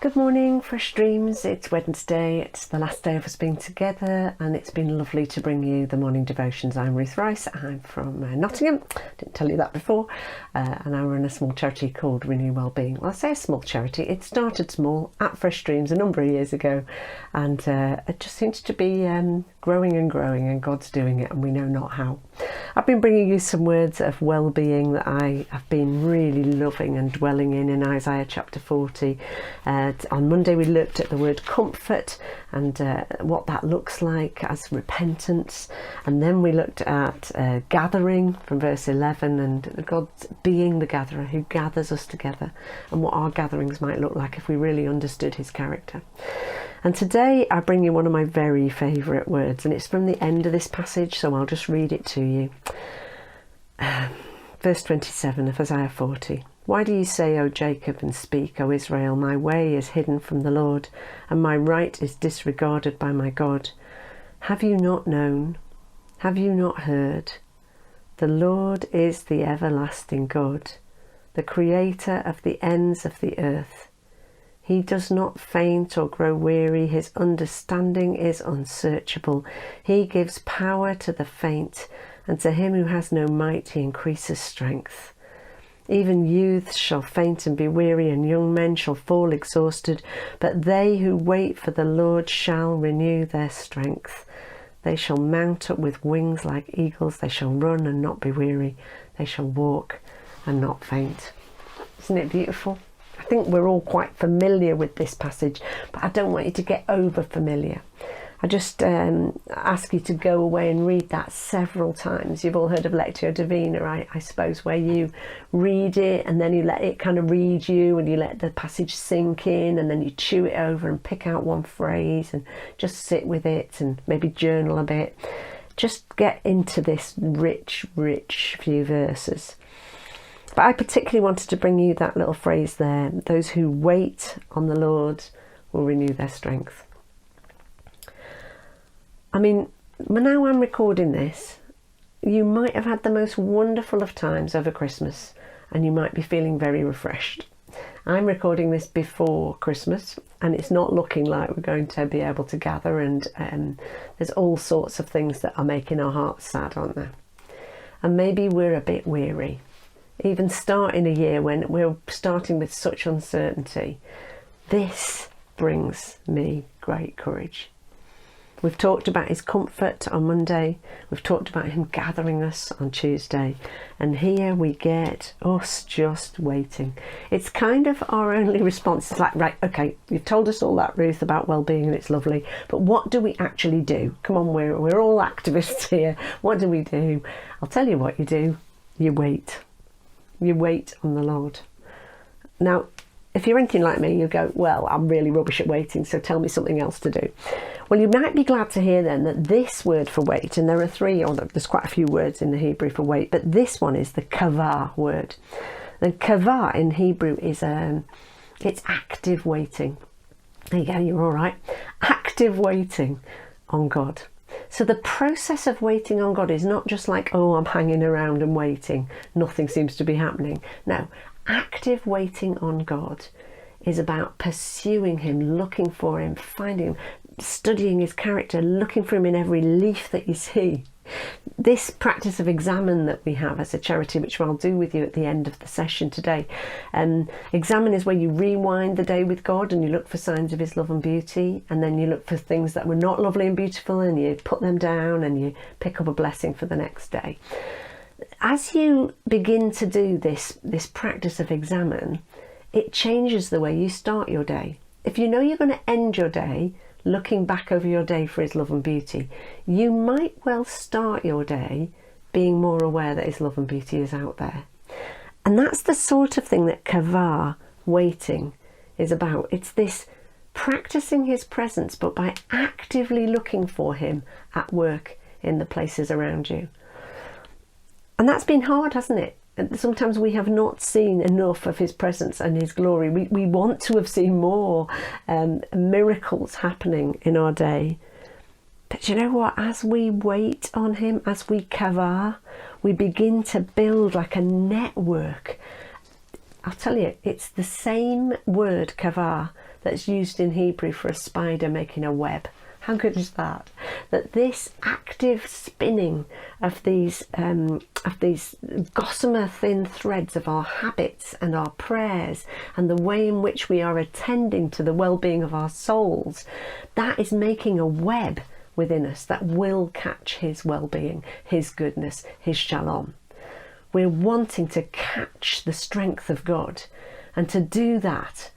Good morning, Fresh Dreams. It's Wednesday, it's the last day of us being together, and it's been lovely to bring you the morning devotions. I'm Ruth Rice, I'm from Nottingham, didn't tell you that before, and I run a small charity called Renew Wellbeing. Well, I say a small charity, it started small at Fresh Dreams a number of years ago, and it just seems to be growing and growing, and God's doing it, and we know not how. I've been bringing you some words of well-being that I have been really loving and dwelling in Isaiah chapter 40. On Monday we looked at the word comfort and what that looks like as repentance, and then we looked at gathering from verse 11 and God being the gatherer who gathers us together, and what our gatherings might look like if we really understood his character. And today I bring you one of my very favourite words, and it's from the end of this passage, so I'll just read it to you. Verse 27 of Isaiah 40. Why do you say, O Jacob, and speak, O Israel, my way is hidden from the Lord, and my right is disregarded by my God? Have you not known? Have you not heard? The Lord is the everlasting God, the creator of the ends of the earth. He does not faint or grow weary. His understanding is unsearchable. He gives power to the faint, and to him who has no might he increases strength. Even youths shall faint and be weary, and young men shall fall exhausted. But they who wait for the Lord shall renew their strength. They shall mount up with wings like eagles. They shall run and not be weary. They shall walk and not faint. Isn't it beautiful? I think we're all quite familiar with this passage, but I don't want you to get over familiar. I just ask you to go away and read that several times. You've all heard of Lectio Divina, I suppose, where you read it and then you let it kind of read you, and you let the passage sink in, and then you chew it over and pick out one phrase and just sit with it and maybe journal a bit. Just get into this rich few verses. But I particularly wanted to bring you that little phrase there. Those who wait on the Lord will renew their strength. I mean, now I'm recording this, you might have had the most wonderful of times over Christmas, and you might be feeling very refreshed. I'm recording this before Christmas, and it's not looking like we're going to be able to gather, and there's all sorts of things that are making our hearts sad, aren't there? And maybe we're a bit weary. Even starting a year when we're starting with such uncertainty, this brings me great courage. We've talked about his comfort on Monday, we've talked about him gathering us on Tuesday, and here we get us just waiting. It's kind of our only response. It's like, right, okay, you've told us all that, Ruth, about well-being, and it's lovely, but what do we actually do? Come on, we're all activists here. What do we do? I'll tell you what you do. You wait. You wait on the Lord. Now, if you're anything like me, you go, well, I'm really rubbish at waiting, so tell me something else to do. Well, you might be glad to hear then that this word for wait, and there are three, or there's quite a few words in the Hebrew for wait, but this one is the kavah word. The kavah in Hebrew is it's active waiting. There you go, you're all right. Active waiting on God. So the process of waiting on God is not just like, oh, I'm hanging around and waiting, nothing seems to be happening. No, active waiting on God is about pursuing him, looking for him, finding him, studying his character, looking for him in every leaf that you see. This practice of examine that we have as a charity, which I'll do with you at the end of the session today. Examine is where you rewind the day with God and you look for signs of his love and beauty, and then you look for things that were not lovely and beautiful and you put them down and you pick up a blessing for the next day. As you begin to do this practice of examine, it changes the way you start your day. If you know you're going to end your day looking back over your day for his love and beauty, you might well start your day being more aware that his love and beauty is out there. And that's the sort of thing that kavah, waiting, is about. It's this practicing his presence, but by actively looking for him at work in the places around you. And that's been hard, hasn't it? Sometimes we have not seen enough of his presence and his glory. We want to have seen more miracles happening in our day. But you know what? As we wait on him, as we kavah, we begin to build like a network I'll tell you, it's the same word kavar that's used in Hebrew for a spider making a web. How good is that? That this active spinning of these gossamer thin threads of our habits and our prayers and the way in which we are attending to the well-being of our souls, that is making a web within us that will catch his well-being, his goodness, his shalom. We're wanting to catch the strength of God, and to do that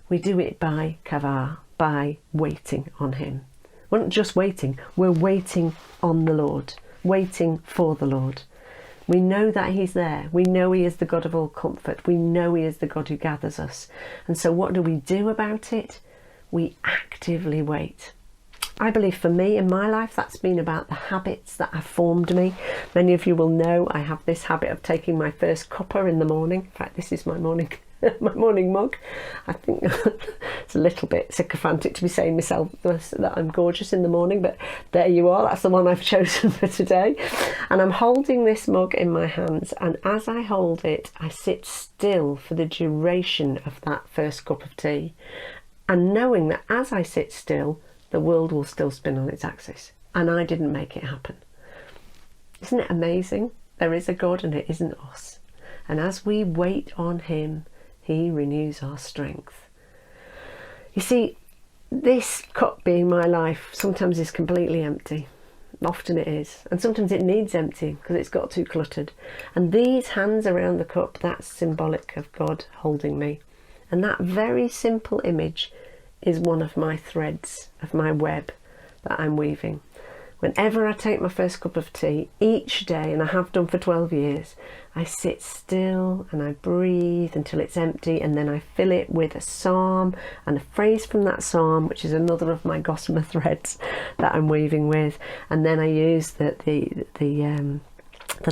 we do it by kavar, by waiting on him. We're not just waiting, we're waiting on the Lord, waiting for the Lord. We know that he's there. We know he is the God of all comfort. We know he is the God who gathers us. And so what do we do about it? We actively wait. I believe for me in my life, that's been about the habits that have formed me. Many of you will know I have this habit of taking my first cuppa in the morning. In fact, this is my morning my morning mug. I think it's a little bit sycophantic to be saying myself that I'm gorgeous in the morning, but there you are, that's the one I've chosen for today. And I'm holding this mug in my hands, and as I hold it, I sit still for the duration of that first cup of tea, and knowing that as I sit still, the world will still spin on its axis, and I didn't make it happen. Isn't it amazing? There is a God and it isn't us. And as we wait on him, he renews our strength. You see, this cup being my life sometimes is completely empty. Often it is. And sometimes it needs emptying because it's got too cluttered. And these hands around the cup, that's symbolic of God holding me. And that very simple image is one of my threads of my web that I'm weaving. Whenever I take my first cup of tea, each day, and I have done for 12 years, I sit still and I breathe until it's empty, and then I fill it with a psalm and a phrase from that psalm, which is another of my gossamer threads that I'm weaving with. And then I use the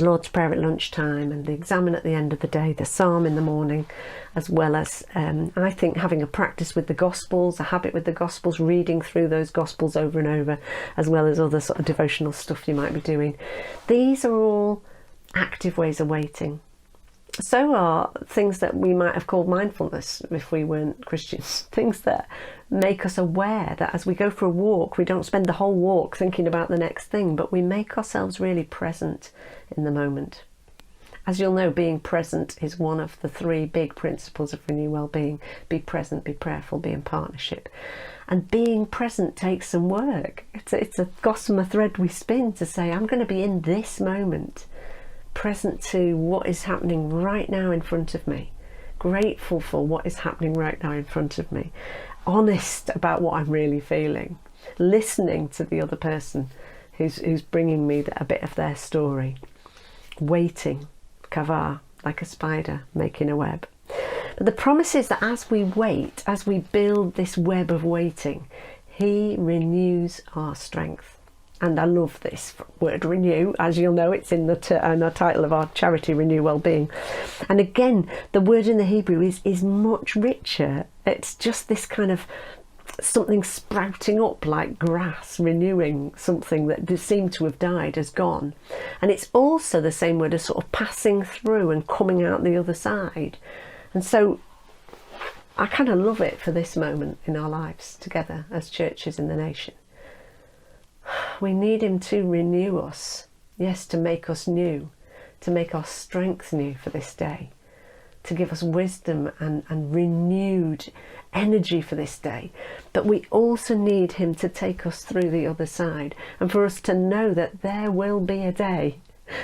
Lord's Prayer at lunchtime and the examine at the end of the day, the psalm in the morning, as well as I think having a practice with the Gospels, a habit with the Gospels, reading through those Gospels over and over, as well as other sort of devotional stuff you might be doing. These are all active ways of waiting. So are things that we might have called mindfulness if we weren't Christians. Things that make us aware that as we go for a walk, we don't spend the whole walk thinking about the next thing, but we make ourselves really present in the moment. As you'll know, being present is one of the 3 big principles of Renew Wellbeing. Be present, be prayerful, be in partnership. And being present takes some work. It's a gossamer thread we spin to say, I'm going to be in this moment, present to what is happening right now in front of me, grateful for what is happening right now in front of me, honest about what I'm really feeling, listening to the other person who's bringing me a bit of their story, waiting, kavar, like a spider making a web. But the promise is that as we wait, as we build this web of waiting, he renews our strength. And I love this word renew. As you'll know, it's in the title of our charity, Renew Wellbeing. And again, the word in the Hebrew is much richer. It's just this kind of something sprouting up like grass, renewing something that seemed to have died, has gone. And it's also the same word as sort of passing through and coming out the other side. And so I kind of love it for this moment in our lives together as churches in the nation. We need him to renew us, yes, to make us new, to make our strength new for this day, to give us wisdom and renewed energy for this day. But we also need him to take us through the other side, and for us to know that there will be a day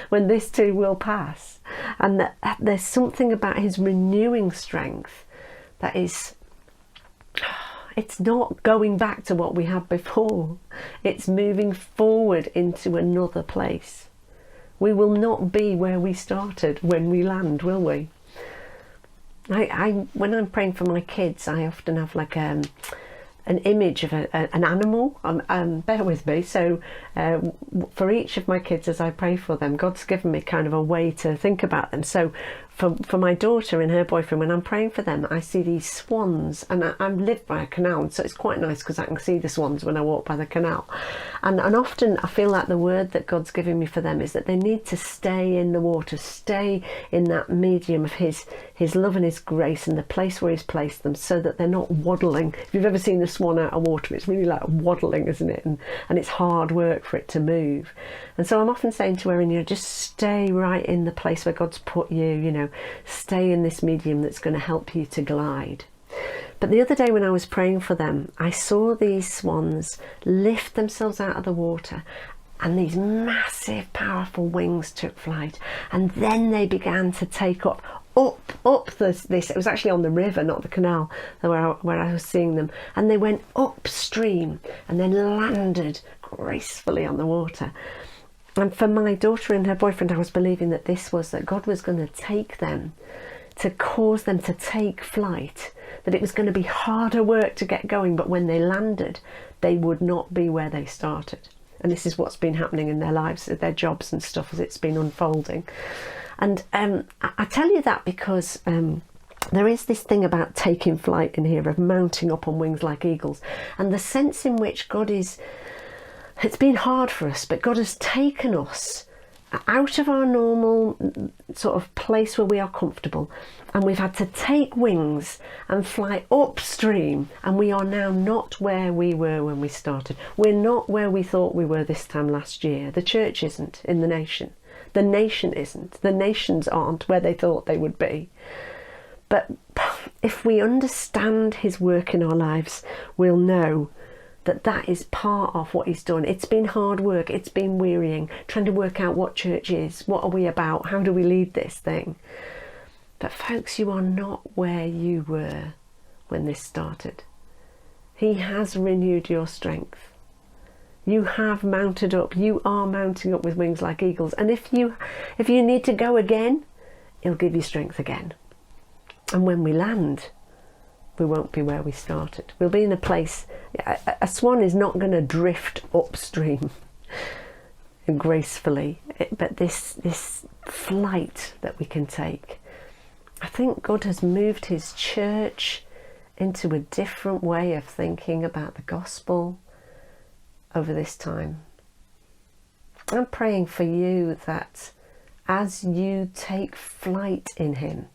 when this too will pass, and that there's something about his renewing strength that is... It's not going back to what we had before. It's moving forward into another place. We will not be where we started when we land, will we? When I'm praying for my kids, I often have like an image of an animal. Bear with me. So for each of my kids, as I pray for them, God's given me kind of a way to think about them. So for my daughter and her boyfriend, when I'm praying for them, I see these swans, and I live by a canal, so it's quite nice because I can see the swans when I walk by the canal. And often I feel like the word that God's giving me for them is that they need to stay in the water, stay in that medium of his love and his grace and the place where he's placed them, so that they're not waddling. If you've ever seen the swan out of water, it's really like waddling, isn't it? And it's hard work for it to move. And so I'm often saying to Erin, just stay right in the place where God's put you, stay in this medium that's going to help you to glide. But the other day when I was praying for them, I saw these swans lift themselves out of the water, and these massive, powerful wings took flight. And then they began to take up this. It was actually on the river, not the canal, where I was seeing them. And they went upstream and then landed gracefully on the water. And for my daughter and her boyfriend, I was believing that God was going to take them, to cause them to take flight, that it was going to be harder work to get going, but when they landed, they would not be where they started. And this is what's been happening in their lives, their jobs and stuff, as it's been unfolding. And I tell you that because there is this thing about taking flight in here, of mounting up on wings like eagles, and the sense in which it's been hard for us, but God has taken us out of our normal sort of place where we are comfortable, and we've had to take wings and fly upstream, and we are now not where we were when we started. We're not where we thought we were this time last year. The church isn't in the nation. The nation isn't. The nations aren't where they thought they would be. But if we understand his work in our lives, we'll know that is part of what he's done. It's been hard work. It's been wearying, trying to work out what church is, what are we about, how do we lead this thing. But folks, you are not where you were when this started. He has renewed your strength. You have mounted up. You are mounting up with wings like eagles. And if you need to go again, he'll give you strength again. And when we land, we won't be where we started. We'll be in a place. A swan is not going to drift upstream gracefully, but this flight that we can take. I think God has moved his church into a different way of thinking about the gospel over this time. I'm praying for you that as you take flight in him,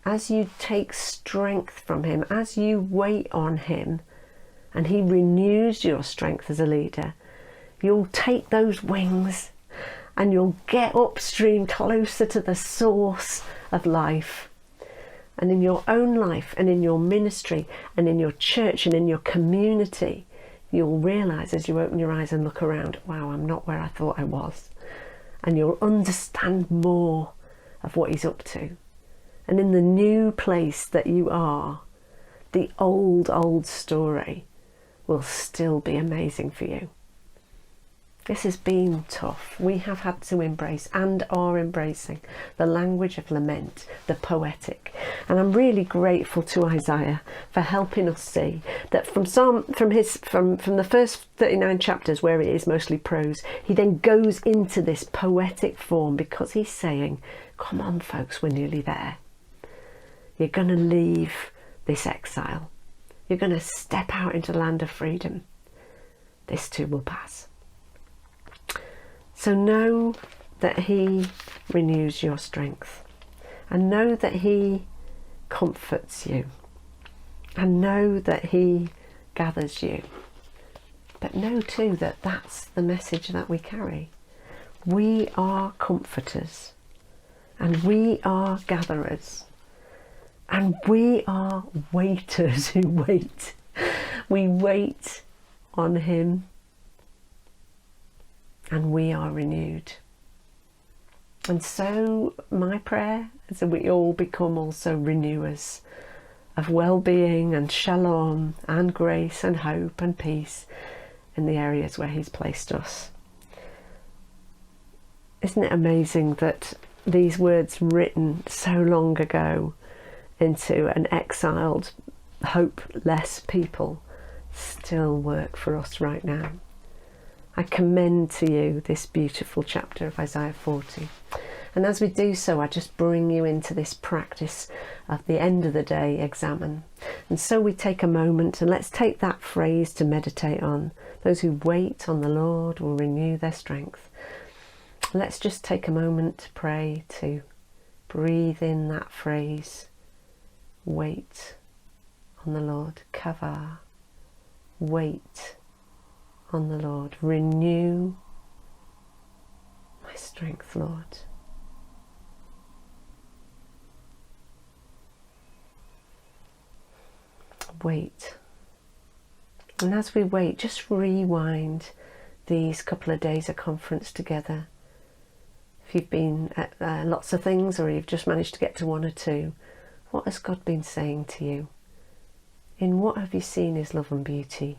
as you take strength from him, as you wait on him, and he renews your strength as a leader, you'll take those wings and you'll get upstream, closer to the source of life. And in your own life and in your ministry and in your church and in your community, you'll realise as you open your eyes and look around, wow, I'm not where I thought I was. And you'll understand more of what he's up to. And in the new place that you are, the old story will still be amazing for you. This has been tough. We have had to embrace and are embracing the language of lament, the poetic. And I'm really grateful to Isaiah for helping us see that from the first 39 chapters, where it is mostly prose, he then goes into this poetic form, because he's saying, come on folks, we're nearly there. You're going to leave this exile. You're going to step out into the land of freedom. This too will pass. So know that he renews your strength, and know that he comforts you, and know that he gathers you. But know too that that's the message that we carry. We are comforters, and we are gatherers. And we are waiters who wait. We wait on him, and we are renewed. And so my prayer is that we all become also renewers of well-being and shalom and grace and hope and peace in the areas where he's placed us. Isn't it amazing that these words written so long ago into an exiled, hopeless people still work for us right now? I commend to you this beautiful chapter of Isaiah 40. And as we do so, I just bring you into this practice of the end of the day examine. And so we take a moment and let's take that phrase to meditate on. Those who wait on the Lord will renew their strength. Let's just take a moment to pray, to breathe in that phrase. Wait on the Lord. Kava. Wait on the Lord. Renew my strength, Lord. Wait. And as we wait, just rewind these couple of days of conference together. If you've been at lots of things, or you've just managed to get to one or two, what has God been saying to you? In what have you seen His love and beauty?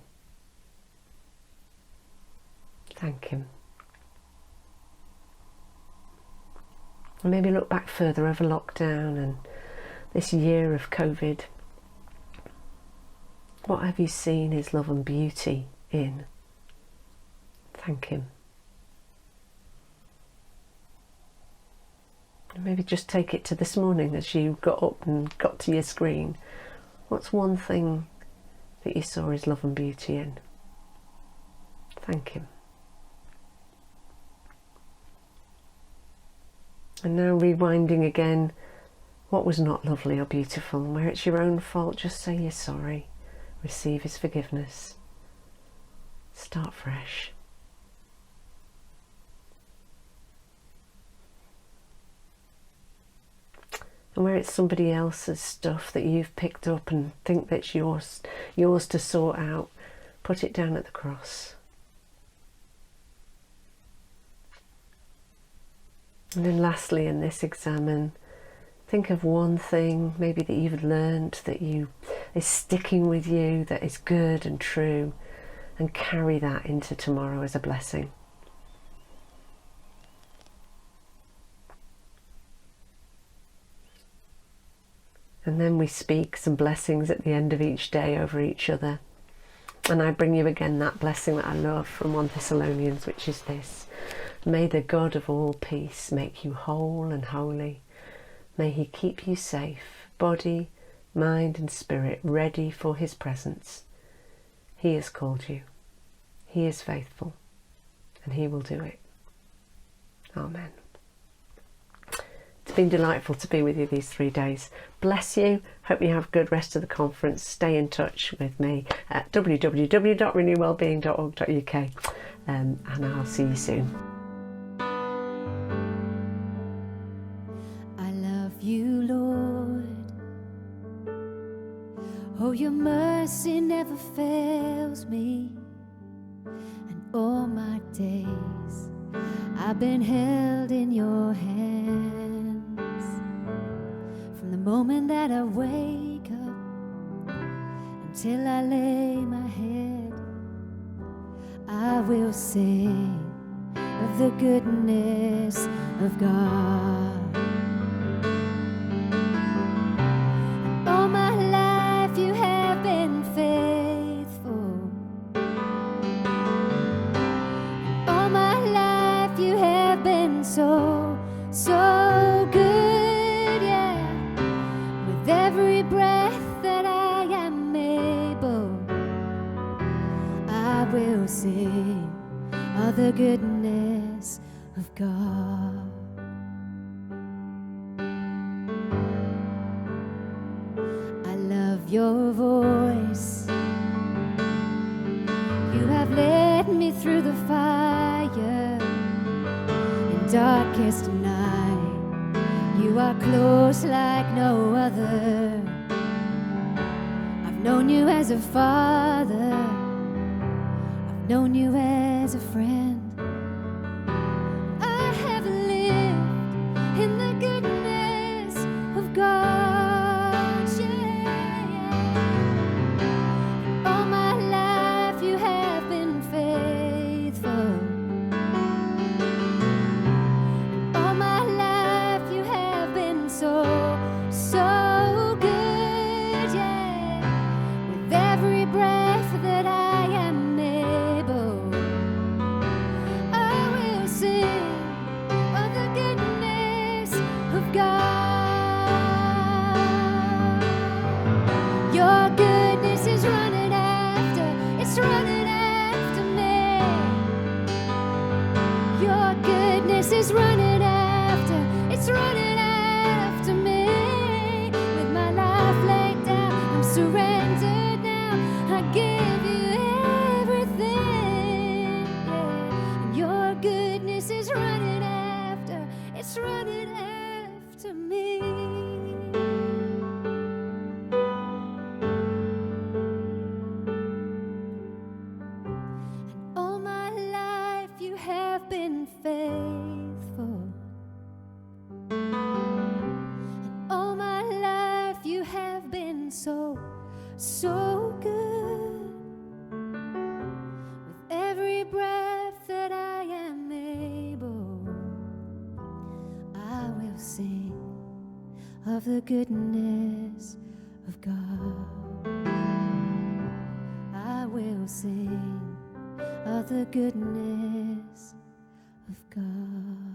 Thank Him. And maybe look back further over lockdown and this year of COVID. What have you seen His love and beauty in? Thank Him. And maybe just take it to this morning as you got up and got to your screen. What's one thing that you saw His love and beauty in? Thank Him. And now rewinding again, what was not lovely or beautiful, and where it's your own fault, just say you're sorry. Receive His forgiveness. Start fresh. And where it's somebody else's stuff that you've picked up and think that's yours to sort out, put it down at the cross. And then lastly in this examine, think of one thing maybe that you've learned that is sticking with you, that is good and true, and carry that into tomorrow as a blessing. And then we speak some blessings at the end of each day over each other. And I bring you again that blessing that I love from 1 Thessalonians, which is this. May the God of all peace make you whole and holy. May He keep you safe, body, mind and spirit, ready for His presence. He has called you. He is faithful, and He will do it. Amen. It's been delightful to be with you these 3 days. Bless you. Hope you have a good rest of the conference. Stay in touch with me at www.renewwellbeing.org.uk, and I'll see you soon. I love you, Lord. Oh, your mercy never fails me, and all my days I've been held in your hands. From the moment that I wake up until I lay my head, I will sing of the goodness of God. All my life you have been faithful. All my life you have been so, so good, yeah. With every breath that I am able, I will sing of the goodness of God. I love your voice. You have led me through the fire in darkest night. You are close like no other. I've known you as a father. I've known you as a friend. I have lived in the goodness of God, yeah. All my life you have been faithful. All my life you have been so, so good, yeah. With every breath that I am able, of the goodness of God. I will sing of the goodness of God.